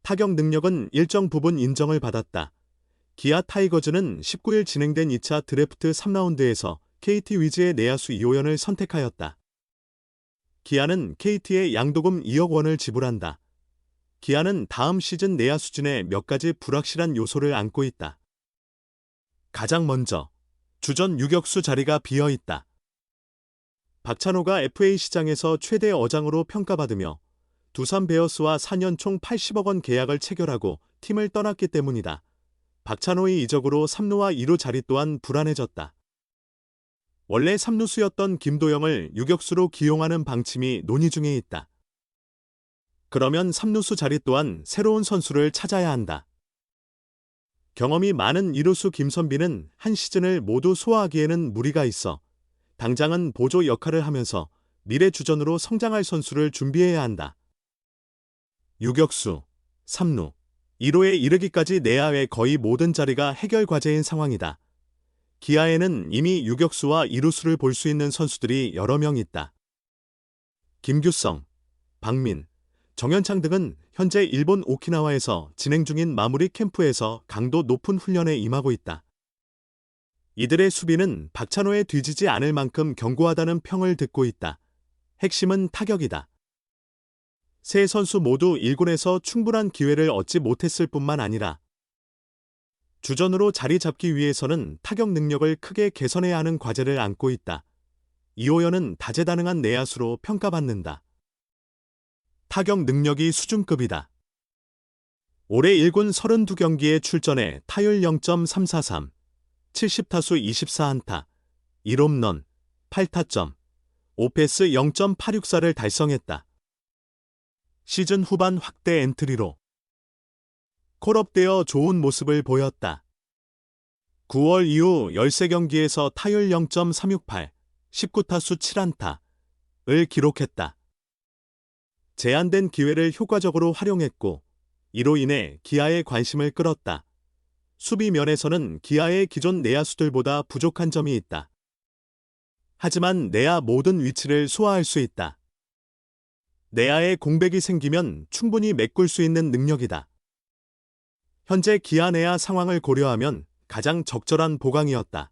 타격 능력은 일정 부분 인정을 받았다. 기아 타이거즈는 19일 진행된 2차 드래프트 3라운드에서 KT 위즈의 내야수 이호연을 선택하였다. 기아는 KT에 양도금 2억 원을 지불한다. 기아는 다음 시즌 내야수 진에 몇 가지 불확실한 요소를 안고 있다. 가장 먼저 주전 유격수 자리가 비어 있다. 박찬호가 FA 시장에서 최대 어장으로 평가받으며 두산 베어스와 4년 총 80억 원 계약을 체결하고 팀을 떠났기 때문이다. 박찬호의 이적으로 3루와 2루 자리 또한 불안해졌다. 원래 3루수였던 김도영을 유격수로 기용하는 방침이 논의 중에 있다. 그러면 3루수 자리 또한 새로운 선수를 찾아야 한다. 경험이 많은 2루수 김선빈은 한 시즌을 모두 소화하기에는 무리가 있어 당장은 보조 역할을 하면서 미래 주전으로 성장할 선수를 준비해야 한다. 유격수, 3루, 1호에 이르기까지 내야의 거의 모든 자리가 해결 과제인 상황이다. 기아에는 이미 유격수와 2루수를 볼 수 있는 선수들이 여러 명 있다. 김규성, 박민, 정현창 등은 현재 일본 오키나와에서 진행 중인 마무리 캠프에서 강도 높은 훈련에 임하고 있다. 이들의 수비는 박찬호에 뒤지지 않을 만큼 견고하다는 평을 듣고 있다. 핵심은 타격이다. 세 선수 모두 1군에서 충분한 기회를 얻지 못했을 뿐만 아니라 주전으로 자리 잡기 위해서는 타격 능력을 크게 개선해야 하는 과제를 안고 있다. 이호연은 다재다능한 내야수로 평가받는다. 타격 능력이 수준급이다. 올해 1군 32경기에 출전해 타율 0.343, 70타수 24안타, 1홈런, 8타점, 오패스 0.864를 달성했다. 시즌 후반 확대 엔트리로 콜업되어 좋은 모습을 보였다. 9월 이후 13경기에서 타율 0.368, 19타수 7안타를 기록했다. 제한된 기회를 효과적으로 활용했고 이로 인해 기아의 관심을 끌었다. 수비 면에서는 기아의 기존 내야수들보다 부족한 점이 있다. 하지만 내야 모든 위치를 소화할 수 있다. 내야에 공백이 생기면 충분히 메꿀 수 있는 능력이다. 현재 기아 내야 상황을 고려하면 가장 적절한 보강이었다.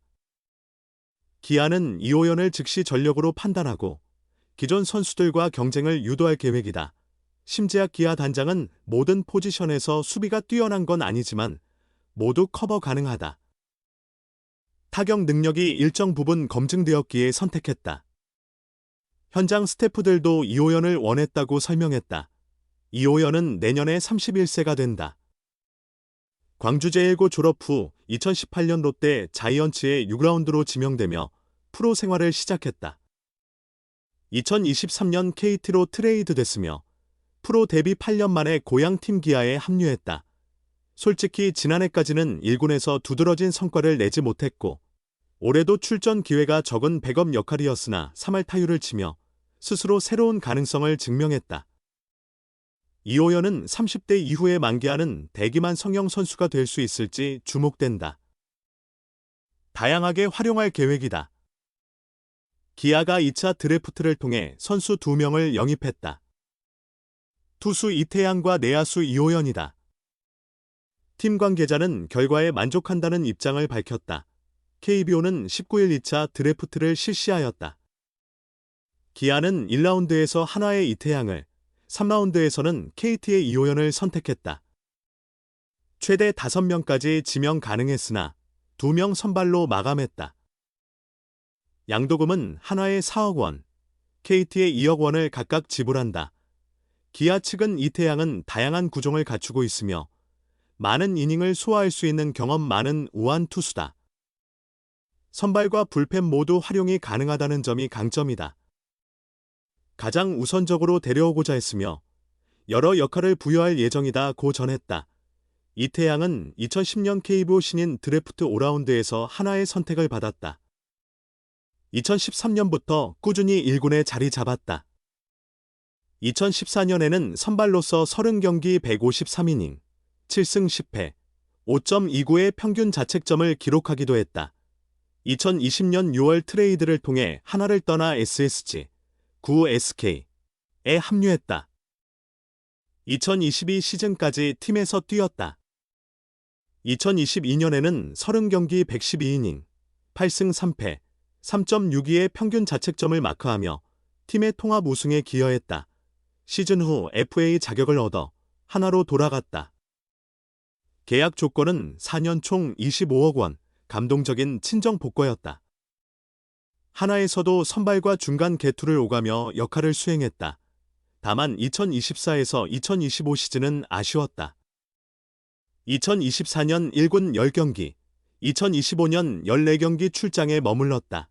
기아는 이호연을 즉시 전력으로 판단하고 기존 선수들과 경쟁을 유도할 계획이다. 심재학 기아 단장은 모든 포지션에서 수비가 뛰어난 건 아니지만 모두 커버 가능하다. 타격 능력이 일정 부분 검증되었기에 선택했다. 현장 스태프들도 이호연을 원했다고 설명했다. 이호연은 내년에 31세가 된다. 광주제일고 졸업 후 2018년 롯데 자이언츠의 6라운드로 지명되며 프로 생활을 시작했다. 2023년 KT로 트레이드됐으며 프로 데뷔 8년 만에 고향팀 기아에 합류했다. 솔직히 지난해까지는 1군에서 두드러진 성과를 내지 못했고 올해도 출전 기회가 적은 백업 역할이었으나 3할 타율을 치며 스스로 새로운 가능성을 증명했다. 이호연은 30대 이후에 만개하는 대기만 성형 선수가 될 수 있을지 주목된다. 다양하게 활용할 계획이다. 기아가 2차 드래프트를 통해 선수 2명을 영입했다. 투수 이태양과 내야수 이호연이다. 팀 관계자는 결과에 만족한다는 입장을 밝혔다. KBO는 19일 2차 드래프트를 실시하였다. 기아는 1라운드에서 한화의 이태양을, 3라운드에서는 KT의 이호연을 선택했다. 최대 5명까지 지명 가능했으나 2명 선발로 마감했다. 양도금은 한화의 4억 원, KT의 2억 원을 각각 지불한다. 기아 측은 이태양은 다양한 구종을 갖추고 있으며 많은 이닝을 소화할 수 있는 경험 많은 우완 투수다. 선발과 불펜 모두 활용이 가능하다는 점이 강점이다. 가장 우선적으로 데려오고자 했으며 여러 역할을 부여할 예정이다고 전했다. 이태양은 2010년 KBO 신인 드래프트 5라운드에서 한화의 선택을 받았다. 2013년부터 꾸준히 1군에 자리 잡았다. 2014년에는 선발로서 30경기 153이닝, 7승 10패, 5.29의 평균 자책점을 기록하기도 했다. 2020년 6월 트레이드를 통해 한화를 떠나 SSG, 구 SK에 합류했다. 2022 시즌까지 팀에서 뛰었다. 2022년에는 30경기 112이닝, 8승 3패, 3.62의 평균 자책점을 마크하며 팀의 통합 우승에 기여했다. 시즌 후 FA 자격을 얻어 하나로 돌아갔다. 계약 조건은 4년 총 25억 원, 감동적인 친정 복권이었다. 하나에서도 선발과 중간 개투를 오가며 역할을 수행했다. 다만 2024에서 2025 시즌은 아쉬웠다. 2024년 1군 10경기, 2025년 14경기 출장에 머물렀다.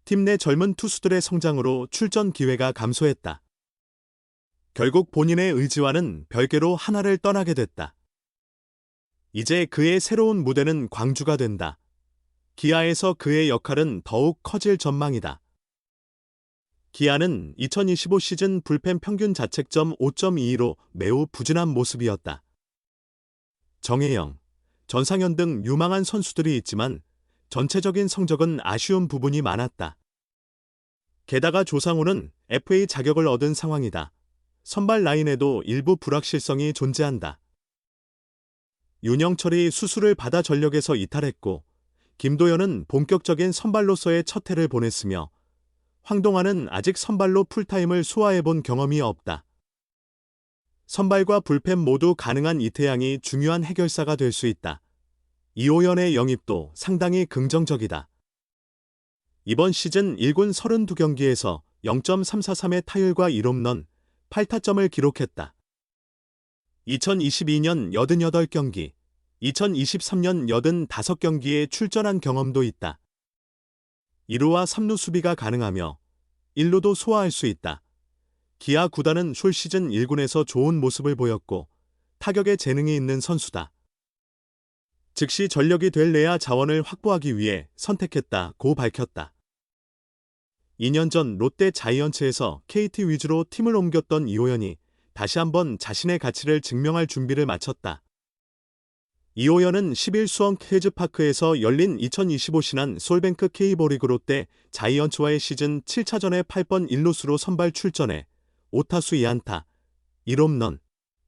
팀 내 젊은 투수들의 성장으로 출전 기회가 감소했다. 결국 본인의 의지와는 별개로 하나를 떠나게 됐다. 이제 그의 새로운 무대는 광주가 된다. 기아에서 그의 역할은 더욱 커질 전망이다. 기아는 2025 시즌 불펜 평균 자책점 5.22로 매우 부진한 모습이었다. 정혜영, 전상현 등 유망한 선수들이 있지만 전체적인 성적은 아쉬운 부분이 많았다. 게다가 조상우는 FA 자격을 얻은 상황이다. 선발 라인에도 일부 불확실성이 존재한다. 윤영철이 수술을 받아 전력에서 이탈했고 김도현은 본격적인 선발로서의 첫 해를 보냈으며 황동환은 아직 선발로 풀타임을 소화해본 경험이 없다. 선발과 불펜 모두 가능한 이태양이 중요한 해결사가 될 수 있다. 이호연의 영입도 상당히 긍정적이다. 이번 시즌 1군 32경기에서 0.343의 타율과 1홈런, 8타점을 기록했다. 2022년 88경기, 2023년 85경기에 출전한 경험도 있다. 2루와 3루 수비가 가능하며 1루도 소화할 수 있다. 기아 구단은 올 시즌 1군에서 좋은 모습을 보였고 타격에 재능이 있는 선수다. 즉시 전력이 될 내야 자원을 확보하기 위해 선택했다고 밝혔다. 2년 전 롯데 자이언츠에서 KT 위주로 팀을 옮겼던 이호연이 다시 한번 자신의 가치를 증명할 준비를 마쳤다. 이호연은 10일 수원 퀴즈파크에서 열린 2025 신한 솔뱅크 K리그 롯데 자이언츠와의 시즌 7차전에 8번 1루수로 선발 출전해 5타수 2안타, 1홈런,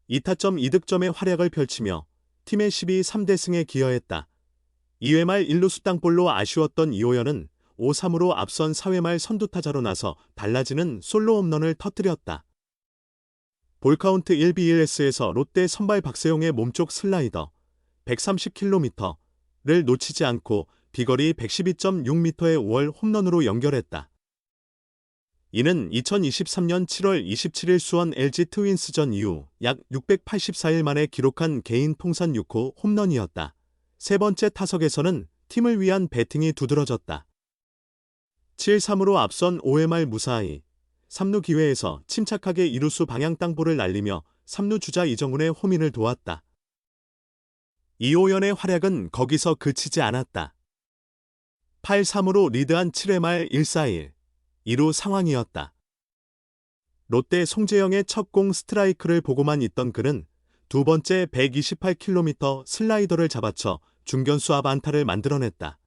2타점 2득점의 활약을 펼치며 팀의 12-3대승에 기여했다. 2회 말 1루수 땅볼로 아쉬웠던 이호연은 5-3으로 앞선 4회 말 선두타자로 나서 달라지는 솔로 홈런을 터뜨렸다. 볼카운트 1B1S에서 롯데 선발 박세용의 몸쪽 슬라이더 130km를 놓치지 않고 비거리 112.6m의 5월 홈런으로 연결했다. 이는 2023년 7월 27일 수원 LG 트윈스전 이후 약 684일 만에 기록한 개인 통산 6호 홈런이었다. 세 번째 타석에서는 팀을 위한 배팅이 두드러졌다. 7-3으로 앞선 5회 말 무사히 3루 기회에서 침착하게 2루수 방향 땅볼을 날리며 3루 주자 이정훈의 호민을 도왔다. 이호연의 활약은 거기서 그치지 않았다. 8-3으로 리드한 7회 말 1-4-1, 2루 상황이었다. 롯데 송재영의 첫 공 스트라이크를 보고만 있던 그는 두 번째 128km 슬라이더를 잡아쳐 중견수 앞 안타를 만들어냈다.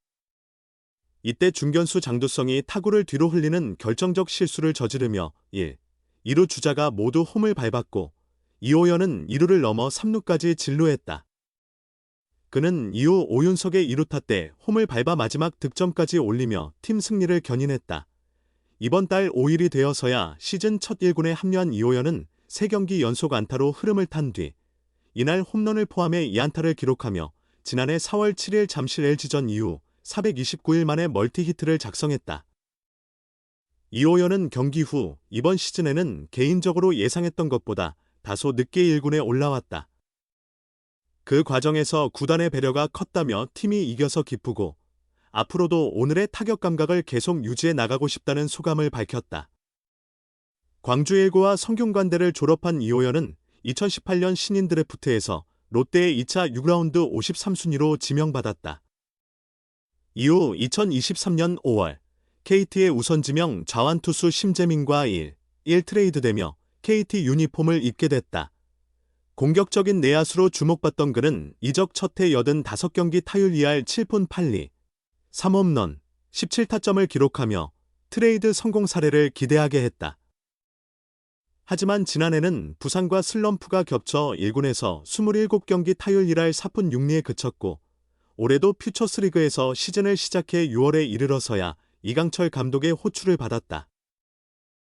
이때 중견수 장두성이 타구를 뒤로 흘리는 결정적 실수를 저지르며 2루 주자가 모두 홈을 밟았고 이호연은 2루를 넘어 3루까지 진루했다. 그는 이후 오윤석의 2루타 때 홈을 밟아 마지막 득점까지 올리며 팀 승리를 견인했다. 이번 달 5일이 되어서야 시즌 첫 1군에 합류한 이호연은 3경기 연속 안타로 흐름을 탄 뒤 이날 홈런을 포함해 2안타를 기록하며 지난해 4월 7일 잠실 LG전 이후 429일 만에 멀티히트를 작성했다. 이호연은 경기 후 이번 시즌에는 개인적으로 예상했던 것보다 다소 늦게 1군에 올라왔다. 그 과정에서 구단의 배려가 컸다며 팀이 이겨서 기쁘고 앞으로도 오늘의 타격 감각을 계속 유지해 나가고 싶다는 소감을 밝혔다. 광주 1구와 성균관대를 졸업한 이호연은 2018년 신인 드래프트에서 롯데의 2차 6라운드 53순위로 지명받았다. 이후 2023년 5월 KT의 우선 지명 좌완투수 심재민과 1 트레이드되며 KT 유니폼을 입게 됐다. 공격적인 내야수로 주목받던 그는 이적 첫해 85경기 타율 2할 7푼 8리, 3홈런, 17타점을 기록하며 트레이드 성공 사례를 기대하게 했다. 하지만 지난해는 부상과 슬럼프가 겹쳐 1군에서 27경기 타율 1할 4푼 6리에 그쳤고 올해도 퓨처스리그에서 시즌을 시작해 6월에 이르러서야 이강철 감독의 호출을 받았다.